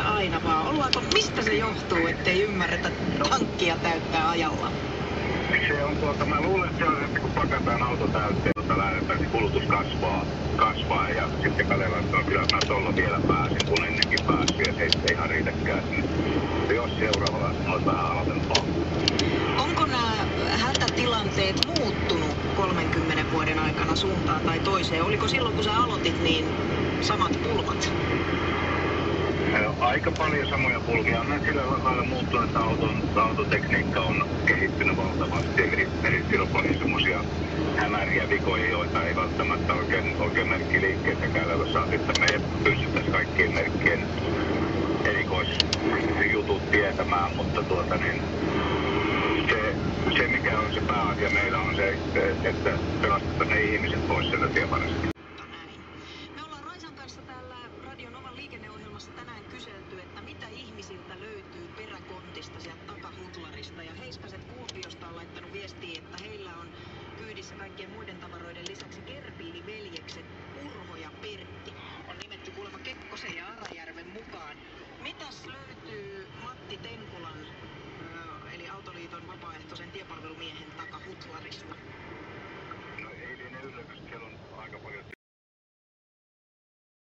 Aina vaan. Mistä se johtuu, ettei ymmärretä tankkia täyttää ajalla? Se on mä luulen, että se on, että kun pakataan auto täyteen, lähdetään, niin kulutus kasvaa ja sitten katsellaan, että kyllä mä tuolla vielä pääsin, kun ennenkin pääsin ja se ei ihan riitäkään. Jos seuraavalla on vähän halvempaa. Onko nämä hätätilanteet muuttunut 30 vuoden aikana suuntaan tai toiseen? Oliko silloin, kun sä aloitit, niin samat pulmat? Aika paljon samoja pulmia. On sillä lailla muuttunut, että autotekniikka on kehittynyt valtavasti. Eli silloin on semmoisia hämäriä vikoja, joita ei välttämättä oikein merkkiliikkeestäkään löydä. Saat, että me pystyttäisiin kaikkien merkkien erikoisjutut tietämään, mutta se mikä on se pääasia meillä on se, että pelastetaan ne ihmiset pois sieltä tienvarresta. Me ollaan Raisan kanssa täällä Radio Novan liikenneohjelmassa tänään kyselty, että mitä ihmisiltä löytyy peräkontista sieltä takahutlarista. Ja Heiskaset Kuopiosta on laittanut viestiä, että heillä on kyydissä kaikkien muiden tavaroiden lisäksi Gerbiini-veljekset Urho ja Pertti. On nimetty kuulemma Kekkosen ja Arajärven mukaan. Mitäs löytyy Matti Tenkulan, eli Autoliiton vapaaehtoisen tiepalvelumiehen takahutlarista? No ei liene yllätys, siellä on aika paljon